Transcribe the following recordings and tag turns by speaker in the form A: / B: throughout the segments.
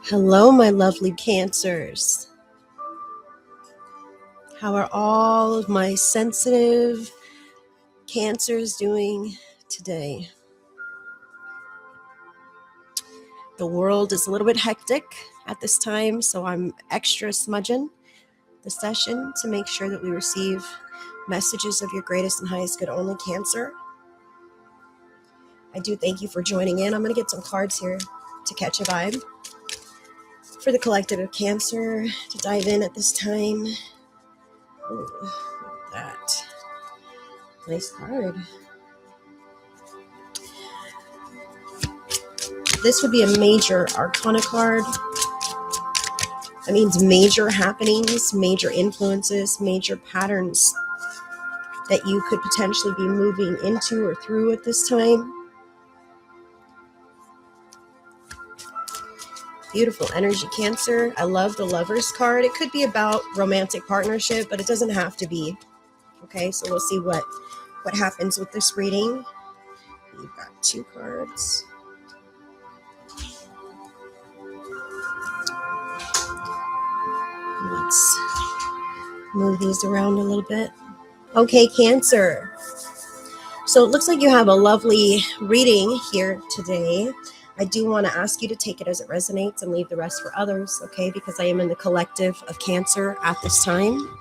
A: Hello, my lovely Cancers. How are all of my sensitive Cancers doing today? The world is a little bit hectic at this time, so I'm extra smudging the session to make sure that we receive messages of your greatest and highest good only, Cancer. I do thank you for joining in. I'm going to get some cards here to catch a vibe for the collective of Cancer to dive in at this time. Ooh, that. Nice card. This would be a major arcana card. That means major happenings, major influences, major patterns that you could potentially be moving into or through at this time. Beautiful energy, Cancer. I love the Lover's card. It could be about romantic partnership, but it doesn't have to be. Okay, so we'll see what happens with this reading. You've got two cards. Let's move these around a little bit. Okay, Cancer. So it looks like you have a lovely reading here today. I do want to ask you to take it as it resonates and leave the rest for others, okay? Because I am in the collective of Cancer at this time.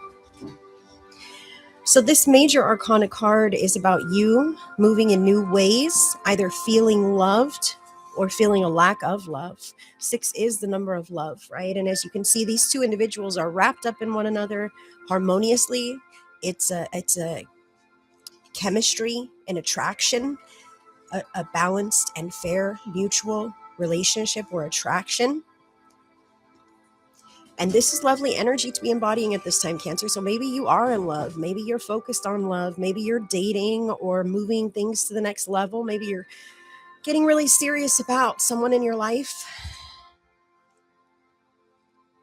A: So this major arcana card is about you moving in new ways, either feeling loved or feeling a lack of love. 6 is the number of love, right? And as you can see, these two individuals are wrapped up in one another harmoniously. It's a chemistry and attraction, a balanced and fair mutual relationship or attraction. And this is lovely energy to be embodying at this time, Cancer. So maybe you are in love. Maybe you're focused on love. Maybe you're dating or moving things to the next level. Maybe you're getting really serious about someone in your life.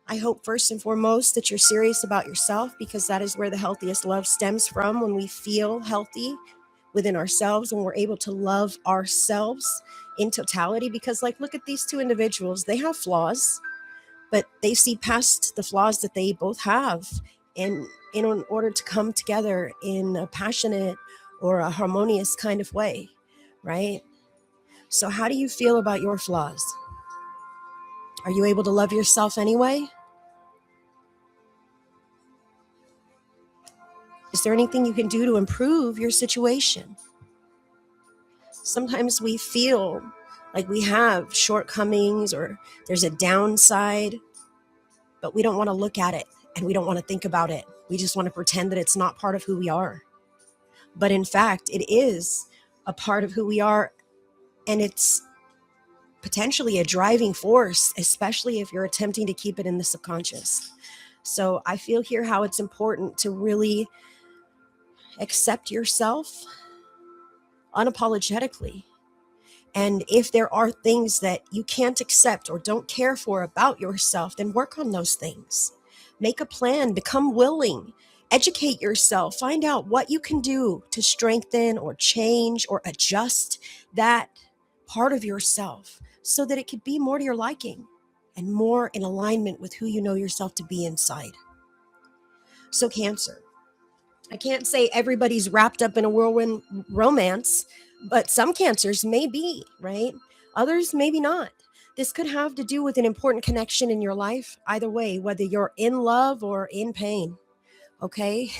A: I hope first and foremost that you're serious about yourself, because that is where the healthiest love stems from, when we feel healthy within ourselves, when we're able to love ourselves in totality. Because look at these two individuals. They have flaws, but they see past the flaws that they both have, and in order to come together in a passionate or a harmonious kind of way, right? So how do you feel about your flaws? Are you able to love yourself anyway? Is there anything you can do to improve your situation? Sometimes we feel like we have shortcomings or there's a downside, but we don't want to look at it and we don't want to think about it. We just want to pretend that it's not part of who we are. But in fact, it is a part of who we are, and it's potentially a driving force, especially if you're attempting to keep it in the subconscious. So I feel here how it's important to really accept yourself unapologetically. And if there are things that you can't accept or don't care for about yourself, then work on those things. Make a plan, become willing, educate yourself, find out what you can do to strengthen or change or adjust that part of yourself so that it could be more to your liking and more in alignment with who you know yourself to be inside. So Cancer, I can't say everybody's wrapped up in a whirlwind romance, but some Cancers may be, right? Others maybe not. This could have to do with an important connection in your life, either way, whether you're in love or in pain, okay?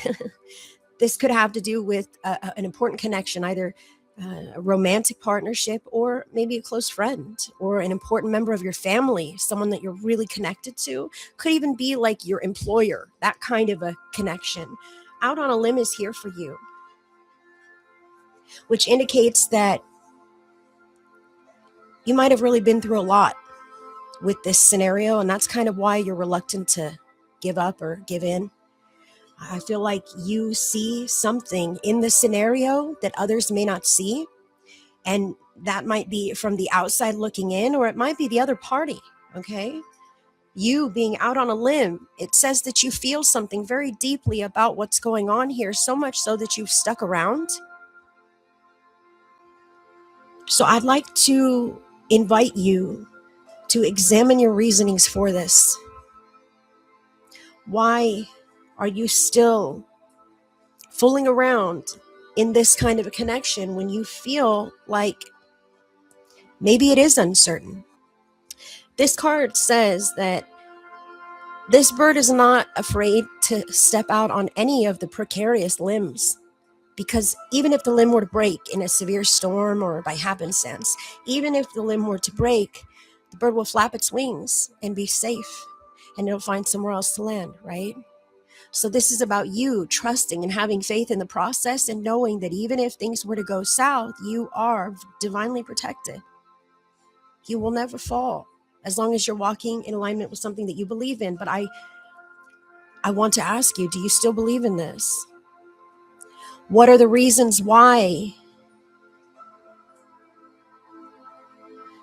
A: This could have to do with an important connection, either a romantic partnership or maybe a close friend or an important member of your family, someone that you're really connected to. Could even be like your employer, that kind of a connection. Out on a limb is here for you, which indicates that you might have really been through a lot with this scenario, and that's kind of why you're reluctant to give up or give in. I feel like you see something in the scenario that others may not see, and that might be from the outside looking in, or it might be the other party, okay? You being out on a limb, it says that you feel something very deeply about what's going on here, so much so that you've stuck around. So I'd like to invite you to examine your reasonings for this. Why are you still fooling around in this kind of a connection when you feel like maybe it is uncertain? This card says that this bird is not afraid to step out on any of the precarious limbs, because even if the limb were to break in a severe storm or by happenstance, even if the limb were to break, the bird will flap its wings and be safe, and it'll find somewhere else to land, right? So this is about you trusting and having faith in the process and knowing that even if things were to go south, you are divinely protected. You will never fall as long as you're walking in alignment with something that you believe in. But I want to ask you, do you still believe in this? What are the reasons why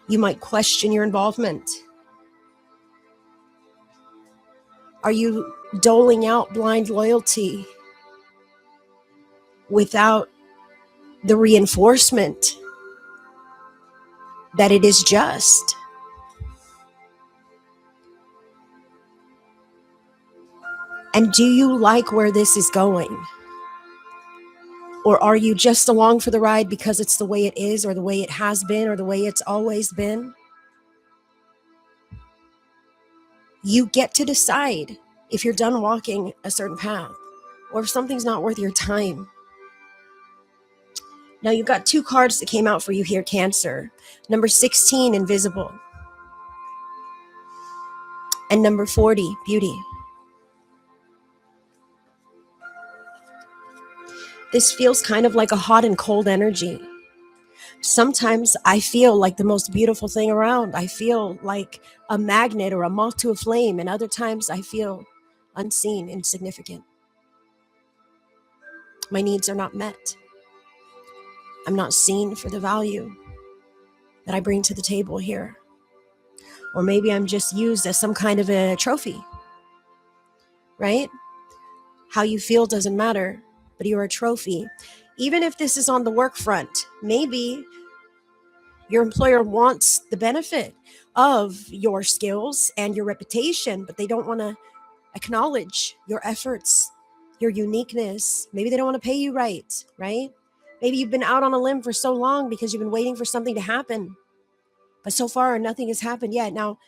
A: you might question your involvement? Are you doling out blind loyalty without the reinforcement that it is just? And do you like where this is going? Or are you just along for the ride because it's the way it is, or the way it has been, or the way it's always been? You get to decide if you're done walking a certain path or if something's not worth your time. Now, you've got two cards that came out for you here, Cancer. Number 16, Invisible. And number 40, Beauty. This feels kind of like a hot and cold energy. Sometimes I feel like the most beautiful thing around. I feel like a magnet or a moth to a flame. And other times I feel unseen, insignificant. My needs are not met. I'm not seen for the value that I bring to the table here. Or maybe I'm just used as some kind of a trophy, right? How you feel doesn't matter, but you're a trophy. Even if this is on the work front, maybe your employer wants the benefit of your skills and your reputation, but they don't want to acknowledge your efforts, your uniqueness. Maybe they don't want to pay you right? Maybe you've been out on a limb for so long because you've been waiting for something to happen, but so far nothing has happened yet. Now,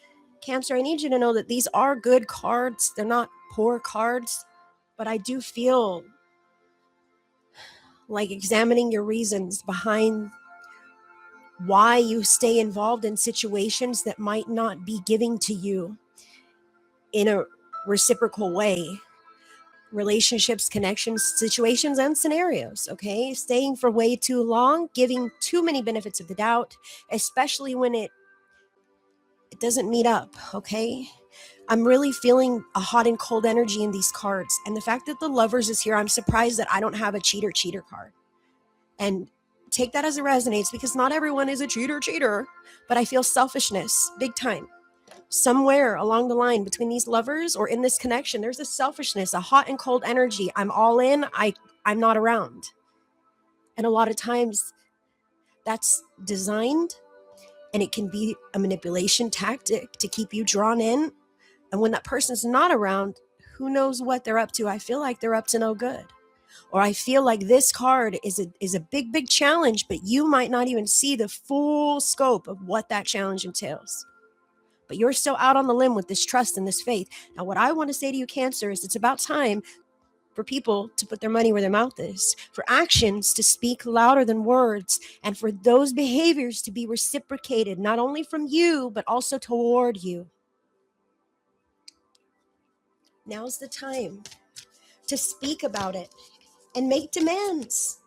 A: Cancer, I need you to know that these are good cards. They're not poor cards, but I do feel like examining your reasons behind why you stay involved in situations that might not be giving to you in a reciprocal way. Relationships, connections, situations, and scenarios, okay? Staying for way too long, giving too many benefits of the doubt, especially when it doesn't meet up, okay? I'm really feeling a hot and cold energy in these cards. And the fact that the Lovers is here, I'm surprised that I don't have a cheater card. And take that as it resonates, because not everyone is a cheater, but I feel selfishness big time. Somewhere along the line between these lovers or in this connection, there's a selfishness, a hot and cold energy. I'm all in, I'm not around. And a lot of times that's designed, and it can be a manipulation tactic to keep you drawn in. And when that person's not around, who knows what they're up to? I feel like they're up to no good. Or I feel like this card is a big challenge, but you might not even see the full scope of what that challenge entails. But you're still out on the limb with this trust and this faith. Now, what I want to say to you, Cancer, is it's about time for people to put their money where their mouth is, for actions to speak louder than words, and for those behaviors to be reciprocated, not only from you, but also toward you. Now's the time to speak about it and make demands.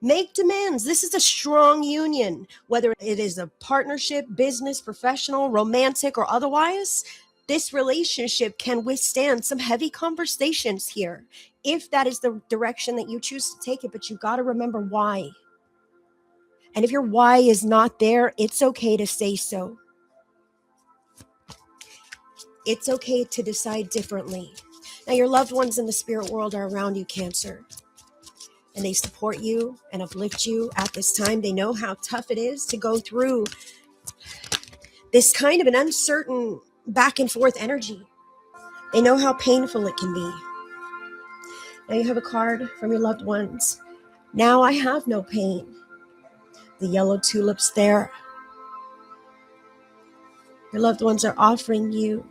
A: Make demands. This is a strong union, whether it is a partnership, business, professional, romantic, or otherwise. This relationship can withstand some heavy conversations here, if that is the direction that you choose to take it. But you got to remember why. And if your why is not there, it's okay to say so. It's okay to decide differently. Now, your loved ones in the spirit world are around you, Cancer. And they support you and uplift you at this time. They know how tough it is to go through this kind of an uncertain back and forth energy. They know how painful it can be. Now you have a card from your loved ones. Now I have no pain. The yellow tulips there. Your loved ones are offering you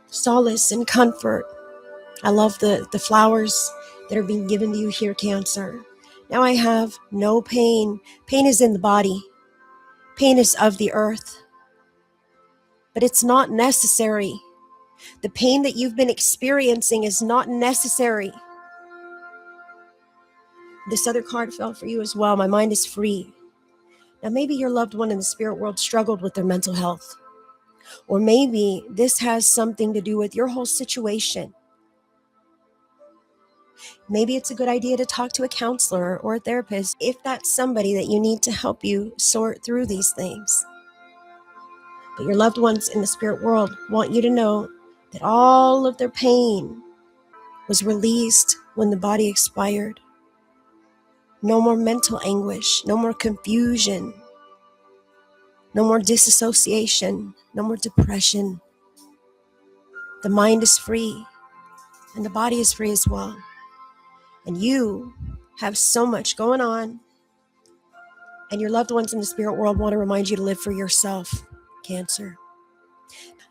A: solace and comfort. I love the flowers that are being given to you here, Cancer. Now I have no pain. Pain is in the body. Pain is of the earth. But it's not necessary. The pain that you've been experiencing is not necessary. This other card fell for you as well. My mind is free. Now maybe your loved one in the spirit world struggled with their mental health. Or maybe this has something to do with your whole situation. Maybe it's a good idea to talk to a counselor or a therapist if that's somebody that you need to help you sort through these things. But your loved ones in the spirit world want you to know that all of their pain was released when the body expired. No more mental anguish, no more confusion, no more disassociation, no more depression. The mind is free and the body is free as well. And you have so much going on, and your loved ones in the spirit world want to remind you to live for yourself, Cancer.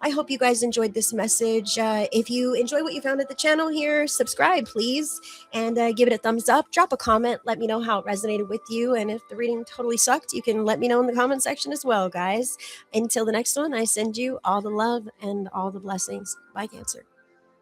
A: I hope you guys enjoyed this message. If you enjoy what you found at the channel here, subscribe, please, and give it a thumbs up. Drop a comment. Let me know how it resonated with you. And if the reading totally sucked, you can let me know in the comment section as well, guys. Until the next one, I send you all the love and all the blessings. Bye, Cancer.